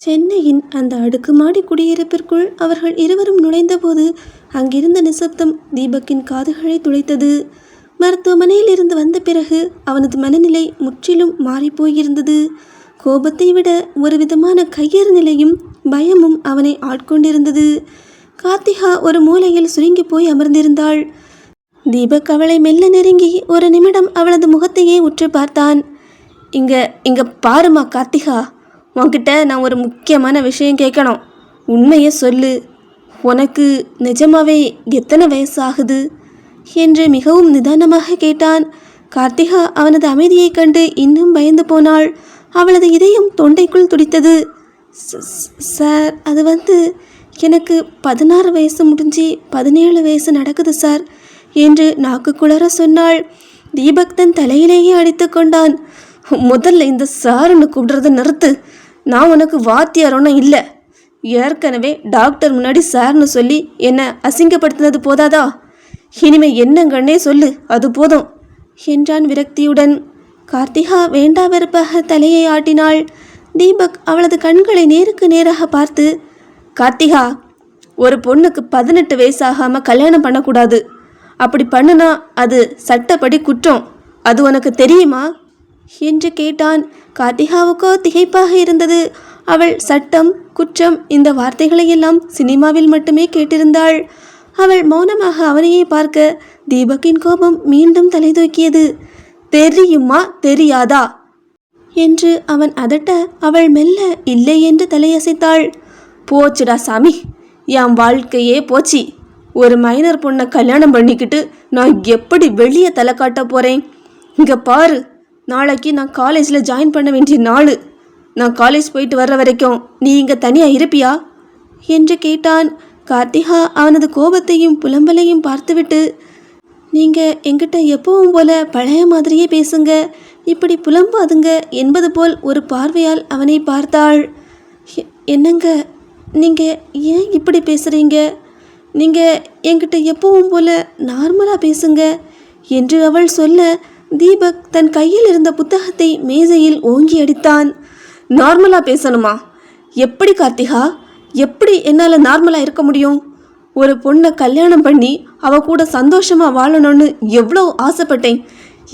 சென்னையின் அந்த அடுக்குமாடி குடியிருப்பிற்குள் அவர்கள் இருவரும் நுழைந்தபோது அங்கிருந்த நிசப்தம் தீபக்கின் காதுகளை துளைத்தது. மருத்துவமனையில் இருந்து வந்த பிறகு அவனது மனநிலை முற்றிலும் மாறிப்போயிருந்தது. கோபத்தை விட ஒரு விதமான கையறு நிலையும் பயமும் அவனை ஆட்கொண்டிருந்தது. கார்த்திகா ஒரு மூலையில் சுருங்கி போய் அமர்ந்திருந்தாள். தீபக் அவளை மெல்ல நெருங்கி ஒரு நிமிடம் அவளது முகத்தையே உற்று பார்த்தான். இங்க பாருமா கார்த்திகா, உன்கிட்ட நான் ஒரு முக்கியமான விஷயம் கேட்கணும். உண்மையை சொல்லு. உனக்கு நிஜமாவே எத்தனை வயசு ஆகுது என்று மிகவும் நிதானமாக கேட்டான். கார்த்திகா அவனது அமைதியை கண்டு இன்னும் பயந்து போனாள். அவளது இதயம் தொண்டைக்குள் துடித்தது. சார், அது எனக்கு 16 வயசு முடிஞ்சு 17 வயசு நடக்குது சார் என்று நாக்கு குளற சொன்னாள். தீபக் தன் தலையிலேயே அடித்து கொண்டான். முதல்ல இந்த சாருன்னு கூப்பிடுறத நிறுத்து. நான் உனக்கு வாத்தியாரோன்னு இல்லை. ஏற்கனவே டாக்டர் முன்னாடி சார்னு சொல்லி என்னை அசிங்கப்படுத்தினது போதாதா? இனிமே என்னங்கன்னே சொல்லு, அது போதும் என்றான் விரக்தியுடன். கார்த்திகா வேண்டா வெறுப்பாக தலையை ஆட்டினாள். தீபக் அவளது கண்களை நேருக்கு நேராக பார்த்து, கார்த்திகா, ஒரு பொண்ணுக்கு 18 வயசாகாமல் கல்யாணம் பண்ணக்கூடாது. அப்படி பண்ணுனா அது சட்டப்படி குற்றம். அது உனக்கு தெரியுமா என்று கேட்டான். கார்த்திகாவுக்கோ திகைப்பாக இருந்தது. அவள் சட்டம், குற்றம் இந்த வார்த்தைகளையெல்லாம் சினிமாவில் மட்டுமே கேட்டிருந்தாள். அவள் மௌனமாக அவனையே பார்க்க தீபக்கின் கோபம் மீண்டும் தலை தூக்கியது. தெரியுமா தெரியாதா என்று அவன் அதட்ட அவள் மெல்ல இல்லை என்று தலையசைத்தாள். போச்சுடா சாமி, என் வாழ்க்கையே போச்சு. ஒரு மைனர் பொண்ணை கல்யாணம் பண்ணிக்கிட்டு நான் எப்படி வெளியே தலை காட்ட போகிறேன்? இங்கே பாரு, நாளைக்கு நான் காலேஜில் ஜாயின் பண்ண வேண்டிய நாள். நான் காலேஜ் போயிட்டு வர்ற வரைக்கும் நீ இங்கே தனியாக இருப்பியா என்று கேட்டான். கார்த்திகா அவனது கோபத்தையும் புலம்பலையும் பார்த்துவிட்டு, நீங்கள் எங்கிட்ட எப்பவும் போல பழைய மாதிரியே பேசுங்க, இப்படி புலம்பாதுங்க என்பது போல் ஒரு பார்வையால் அவனை பார்த்தாள். என்னங்க, நீங்கள் ஏன் இப்படி பேசுகிறீங்க? நீங்கள் என்கிட்ட எப்பவும் போல நார்மலாக பேசுங்க என்று அவள் சொல்ல, தீபக் தன் கையில் இருந்த புத்தகத்தை மேஜையில் ஓங்கி அடித்தான். நார்மலாக பேசணுமா? எப்படி கார்த்திகா, எப்படி என்னால் நார்மலாக இருக்க முடியும்? ஒரு பொண்ணை கல்யாணம் பண்ணி அவ கூட சந்தோஷமாக வாழணும்னு எவ்வளோ ஆசைப்பட்டேன்.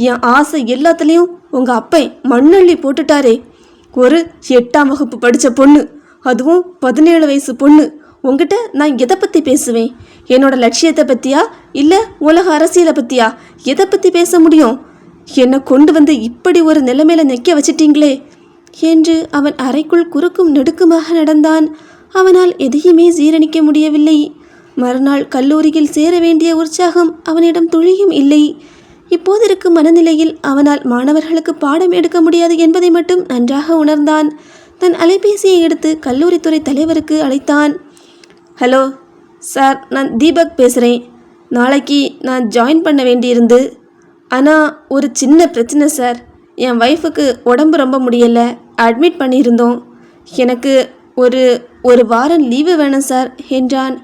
என் ஆசை எல்லாத்துலேயும் உங்கள் அப்பை மண்ணள்ளி போட்டுட்டாரே. ஒரு 8ஆம் வகுப்பு படித்த பொண்ணு, அதுவும் 17 வயசு பொண்ணு. உங்ககிட்ட நான் எதை பற்றி பேசுவேன்? என்னோட லட்சியத்தை பற்றியா இல்லை உலக அரசியலை பற்றியா? எதை பற்றி பேச முடியும்? என்னை கொண்டு வந்து இப்படி ஒரு நிலைமையில நிற்க வச்சிட்டீங்களே என்று அவன் அறைக்குள் குறுக்கும் நெடுக்குமாக நடந்தான். அவனால் எதையுமே ஜீரணிக்க முடியவில்லை. மறுநாள் கல்லூரியில் சேர வேண்டிய உற்சாகம் அவனிடம் துளியும் இல்லை. இப்போதிருக்கும் மனநிலையில் அவனால் மாணவர்களுக்கு பாடம் எடுக்க முடியாது என்பதை மட்டும் நன்றாக உணர்ந்தான். தன் அலைபேசியை எடுத்து கல்லூரித்துறை தலைவருக்கு அழைத்தான். ஹலோ சார், நான் தீபக் பேசுகிறேன். நாளைக்கு நான் ஜாயின் பண்ண வேண்டியிருந்து, ஆனால் ஒரு சின்ன பிரச்சனை சார். என் ஒய்ஃபுக்கு உடம்பு ரொம்ப முடியலை, அட்மிட் பண்ணியிருந்தோம். எனக்கு ஒரு வாரம் லீவு வேணும் சார் என்றான்.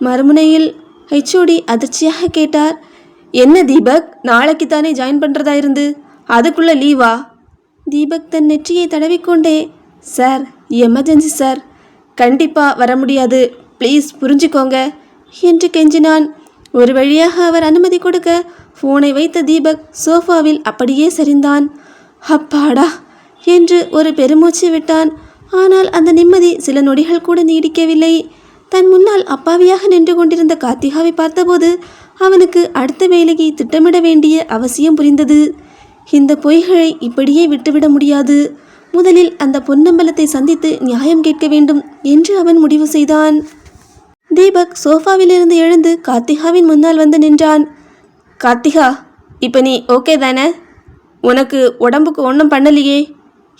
மறுமுனையில் ஹெச்ஓடி அதிர்ச்சியாக கேட்டார். என்ன தீபக், நாளைக்கு தானே ஜாயின் பண்ணுறதா இருந்து, அதுக்குள்ளே லீவா? தீபக் தன் நெற்றியை தடவிக்கொண்டே, சார் எமர்ஜென்சி சார், கண்டிப்பாக வர முடியாது, ப்ளீஸ் புரிஞ்சுக்கோங்க என்று கெஞ்சினான். ஒரு வழியாக அவர் அனுமதி கொடுக்க ஃபோனை வைத்த தீபக் சோஃபாவில் அப்படியே சரிந்தான். அப்பாடா என்று ஒரு பெருமூச்சு விட்டான். ஆனால் அந்த நிம்மதி சில நொடிகள் கூட நீடிக்கவில்லை. தன் முன்னால் அப்பாவியாக நின்று கொண்டிருந்த கார்த்திகாவை பார்த்தபோது அவனுக்கு அடுத்த வேலையை திட்டமிட வேண்டிய அவசியம் புரிந்தது. இந்த பொய்களை இப்படியே விட்டுவிட முடியாது. முதலில் அந்த பொன்னம்பலத்தை சந்தித்து நியாயம் கேட்க வேண்டும் என்று அவன் முடிவு செய்தான். தீபக் சோஃபாவிலிருந்து எழுந்து கார்த்திகாவின் முன்னால் வந்து நின்றான். கார்த்திகா, இப்போ நீ ஓகே தானே? உனக்கு உடம்புக்கு ஒன்றும் பண்ணலையே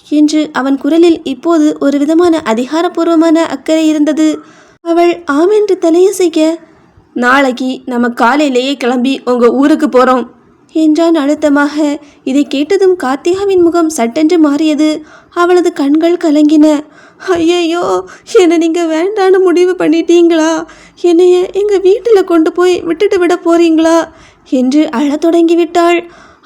என்று அவன் குரலில் இப்போது ஒரு விதமான அதிகாரப்பூர்வமான அக்கறை இருந்தது. அவள் ஆமென்று தலையசைக்க, நாளைக்கு நம்ம காலையிலேயே கிளம்பி உங்கள் ஊருக்கு போகிறோம் என்றான் அழுத்தமாக. இதை கேட்டதும் கார்த்திகாவின் முகம் சட்டென்று மாறியது. அவளது கண்கள் கலங்கின. ஐயையோ, என்னை நீங்கள் வேண்டான்னு முடிவு பண்ணிட்டீங்களா? என்னைய எங்கள் வீட்டில் கொண்டு போய் விட்டுட்டு விட போறீங்களா என்று அழத் தொடங்கிவிட்டாள்.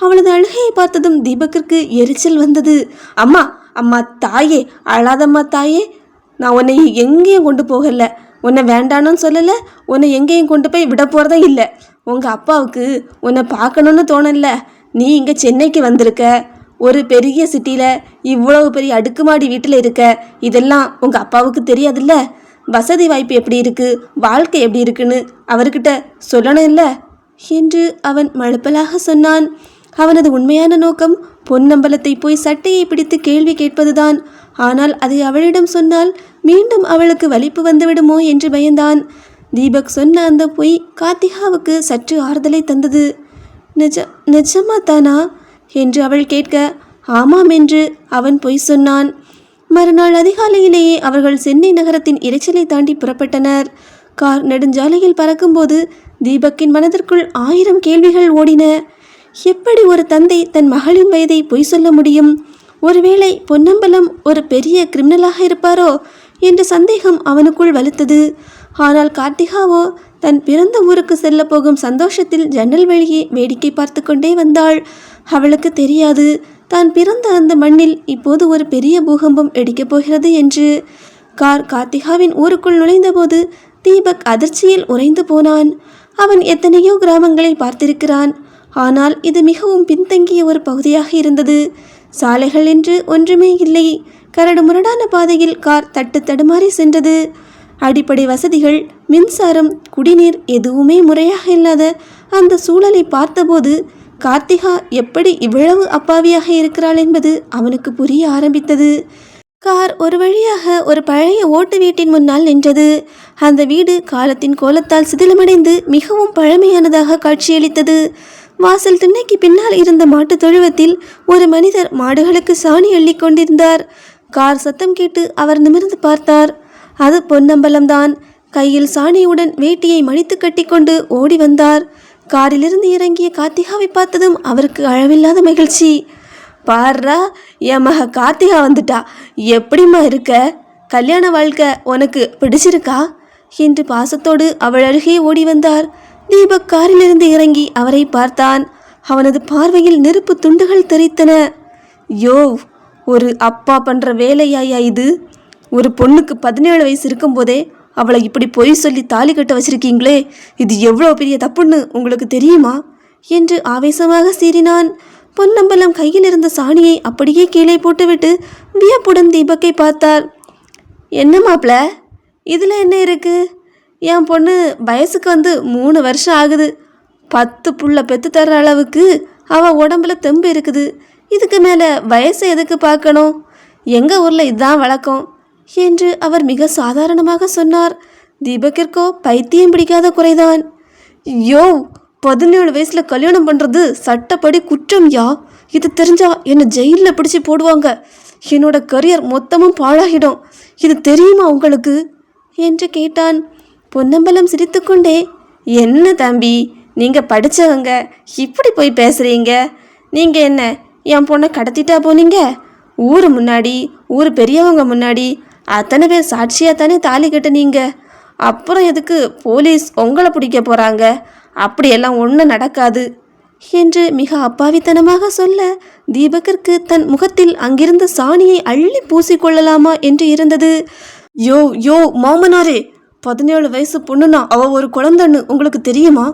அவளது அழுகையை பார்த்ததும் தீபக்கிற்கு எரிச்சல் வந்தது. அம்மா அம்மா தாயே, அழாதம்மா தாயே, நான் உன்னை எங்கேயும் கொண்டு போகல, உன்னை வேண்டான்னு சொல்லலை, உன்னை எங்கேயும் கொண்டு போய் விட போகிறதே இல்லை. உங்கள் அப்பாவுக்கு உன்னை பார்க்கணுன்னு தோணல. நீ இங்கே சென்னைக்கு வந்திருக்க, ஒரு பெரிய சிட்டியில் இவ்வளவு பெரிய அடுக்குமாடி வீட்டில் இருக்க. இதெல்லாம் உங்கள் அப்பாவுக்கு தெரியாதுல்ல. வசதி வாய்ப்பு எப்படி இருக்குது, வாழ்க்கை எப்படி இருக்குன்னு அவர்கிட்ட சொல்லணும் இல்லை என்று அவன் மழுப்பலாக சொன்னான். அவனது உண்மையான நோக்கம் பொன்னம்பலத்தை போய் சட்டையை பிடித்து கேள்வி கேட்பதுதான். ஆனால் அதை அவளிடம் சொன்னால் மீண்டும் அவளுக்கு வலிப்பு வந்துவிடுமோ என்று பயந்தான். தீபக் சொன்ன அந்த பொய் கார்த்திகாவுக்கு சற்று ஆறுதலை தந்தது. நிஜமா தானா என்று அவள் கேட்க, ஆமாம் என்று அவன் பொய் சொன்னான். மறுநாள் அதிகாலையிலேயே அவர்கள் சென்னை நகரத்தின் இரைச்சலை தாண்டி புறப்பட்டனர். கார் நெடுஞ்சாலையில் பறக்கும்போது தீபக்கின் மனதிற்குள் 1000 கேள்விகள் ஓடின. எப்படி ஒரு தந்தை தன் மகளின் வயதை பொய் சொல்ல முடியும்? ஒருவேளை பொன்னம்பலம் ஒரு பெரிய கிரிமினலாக இருப்பாரோ என்ற சந்தேகம் அவனுக்குள் வலுத்தது. ஆனால் கார்த்திகாவோ தன் பிறந்த ஊருக்கு செல்ல போகும் சந்தோஷத்தில் ஜன்னல் வழியே வேடிக்கை பார்த்து கொண்டே வந்தாள். அவளுக்கு தெரியாது தான் பிறந்த அந்த மண்ணில் இப்போது ஒரு பெரிய பூகம்பம் வெடிக்கப் போகிறது என்று. கார் கார்த்திகாவின் ஊருக்குள் நுழைந்தபோது தீபக் அதிர்ச்சியில் உறைந்து போனான். அவன் எத்தனையோ கிராமங்களை பார்த்திருக்கிறான். ஆனால் இது மிகவும் பின்தங்கிய ஒரு பகுதியாக இருந்தது. சாலைகள் என்று ஒன்றுமே இல்லை. கரடு முரடான பாதையில் கார் தட்டு தடுமாறி சென்றது. அடிப்படை வசதிகள், மின்சாரம், குடிநீர் எதுவுமே முறையாக இல்லாத அந்த சூழலை பார்த்தபோது கார்த்திகா எப்படி இவ்வளவு அப்பாவியாக இருக்கிறாள் என்பது அவனுக்கு புரிய ஆரம்பித்தது. கார் ஒரு வழியாக ஒரு பழைய ஓட்டு வீட்டின் முன்னால் நின்றது. அந்த வீடு காலத்தின் கோலத்தால் சிதிலமடைந்து மிகவும் பழமையானதாக காட்சியளித்தது. வாசல் திண்ணைக்கு பின்னால் இருந்த மாட்டுத் தொழுவத்தில் ஒரு மனிதர் மாடுகளுக்கு சாணி அள்ளி கொண்டிருந்தார். கார் சத்தம் கேட்டு அவர் நிமிர்ந்து பார்த்தார். அது பொன்னம்பலம்தான். கையில் சாணியுடன் வேட்டியை மடித்து கட்டி கொண்டு ஓடி வந்தார். காரிலிருந்து இறங்கிய கார்த்திகாவை பார்த்ததும் அவருக்கு அளவில்லாத மகிழ்ச்சி. பாரா, என் மக கார்த்திகா வந்துட்டா, எப்படிம்மா இருக்க? கல்யாண வாழ்க்கை உனக்கு பிடிச்சிருக்கா என்று பாசத்தோடு அவள் அருகே ஓடி வந்தார். தீபக் காரிலிருந்து இறங்கி அவரை பார்த்தான். அவனது பார்வையில் நெருப்பு துண்டுகள் தெரித்தன. யோ, ஒரு அப்பா பண்ற வேலையாயா இது? ஒரு பொண்ணுக்கு 17 வயசு இருக்கும்போதே அவளை இப்படி பொய் சொல்லி தாலி கட்ட வச்சிருக்கீங்களே, இது எவ்வளோ பெரிய தப்புன்னு உங்களுக்கு தெரியுமா என்று ஆவேசமாக சீறினான். பொன்னம்பலம் கையில் இருந்த சாணியை அப்படியே கீழே போட்டுவிட்டு வியப்புடன் தீபக்கை பார்த்தார். என்ன மாப்ள, இதில் என்ன இருக்கு? என் பொண்ணு வயசுக்கு வந்து 3 வருஷம் ஆகுது. 10 புள்ள பெற்று தர்ற அளவுக்கு அவள் உடம்புல தெம்பு இருக்குது. இதுக்கு மேலே வயசை எதுக்கு பார்க்கணும்? எங்கள் ஊரில் இதுதான் வழக்கம் என்று அவர் மிக சாதாரணமாக சொன்னார். தீபக்கிற்கோ பைத்தியம் பிடிக்காத குறைதான். யோ, 17 வயசில் கல்யாணம் பண்ணுறது சட்டப்படி குற்றம் யா. இது தெரிஞ்சா என்னை ஜெயிலில் பிடிச்சி போடுவாங்க. என்னோட கரியர் மொத்தமும் பாழாகிடும். இது தெரியுமா உங்களுக்கு என்று கேட்டான். பொன்னம்பலம் சிரித்துக்கொண்டே, என்ன தம்பி, நீங்கள் படித்தவங்க இப்படி போய் பேசுகிறீங்க? நீங்கள் என்ன என் பொண்ணை கடத்திட்டா போனீங்க? ஊர் முன்னாடி, ஊர் பெரியவங்க முன்னாடி அத்தனை பேர் சாட்சியாக தானே தாலி கட்டுனீங்க. அப்புறம் எதுக்கு போலீஸ் உங்களை பிடிக்க போகிறாங்க? அப்படியெல்லாம் ஒன்றும் நடக்காது என்று மிக அப்பாவித்தனமாக சொல்ல தீபக்கிற்கு தன் முகத்தில் அங்கிருந்த சாணியை அள்ளி பூசிக்கொள்ளலாமா என்று இருந்தது. யோ யோ மாமனாரே, 17 வயசு பொண்ணுனா அவள் ஒரு குழந்தைன்னு உங்களுக்கு தெரியுமா?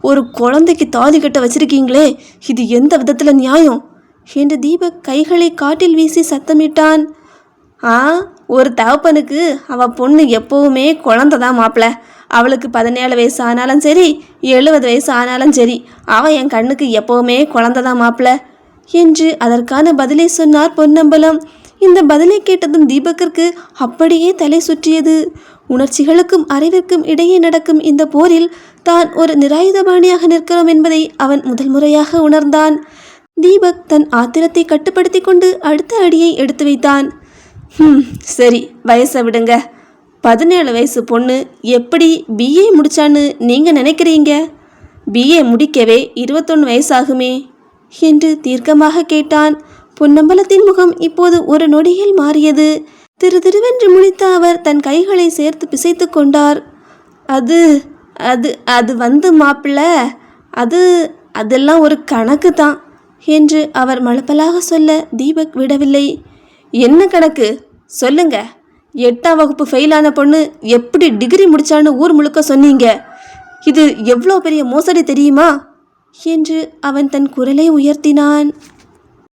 ஒரு குழந்தைக்கு தாலி கட்ட வச்சிருக்கீங்களே, இது எந்த விதத்தில் நியாயம் என்று தீபக் கைகளை காட்டில் வீசி சத்தமிட்டான். ஒரு தகப்பனுக்கு அவள் பொண்ணு எப்போவுமே குழந்தைதான் மாப்பிள்ள. அவளுக்கு 17 வயசு ஆனாலும் சரி, 70 வயசு ஆனாலும் சரி, அவள் என் கண்ணுக்கு எப்போவுமே குழந்தைதான் மாப்பிள்ள என்று அதற்கான பதிலை சொன்னார் பொன்னம்பலம். இந்த பதிலை கேட்டதும் தீபக்கிற்கு அப்படியே தலை சுற்றியது. உணர்ச்சிகளுக்கும் அறிவிற்கும் இடையே நடக்கும் இந்த போரில் தான் ஒரு நிராயுதபாணியாக நிற்கிறோம் என்பதை அவன் முதல் முறையாக உணர்ந்தான். தீபக் தன் ஆத்திரத்தை கட்டுப்படுத்தி கொண்டு அடுத்த அடியை எடுத்து வைத்தான். சரி, வயசை விடுங்க. 17 வயசு பொண்ணு எப்படி பிஏ முடிச்சான்னு நீங்கள் நினைக்கிறீங்க? பிஏ முடிக்கவே 21 வயசாகுமே என்று தீர்க்கமாக கேட்டான். பொன்னம்பலத்தின் முகம் இப்போது ஒரு நொடியில் மாறியது. திரு திருவென்று முழித்த அவர் தன் கைகளை சேர்த்து பிசைத்து கொண்டார். அது அது அது வந்து மாப்பிள்ள, அதெல்லாம் ஒரு கணக்கு தான் என்று அவர் மழுப்பலாக சொல்ல தீபக் விடவில்லை. என்ன கணக்கு சொல்லுங்க 8ஆம் வகுப்பு ஃபெயிலான பொண்ணு எப்படி டிகிரி முடிச்சான்னு ஊர் முழுக்க சொன்னீங்க. இது எவ்வளோ பெரிய மோசடி தெரியுமா என்று அவன் தன் குரலை உயர்த்தினான்.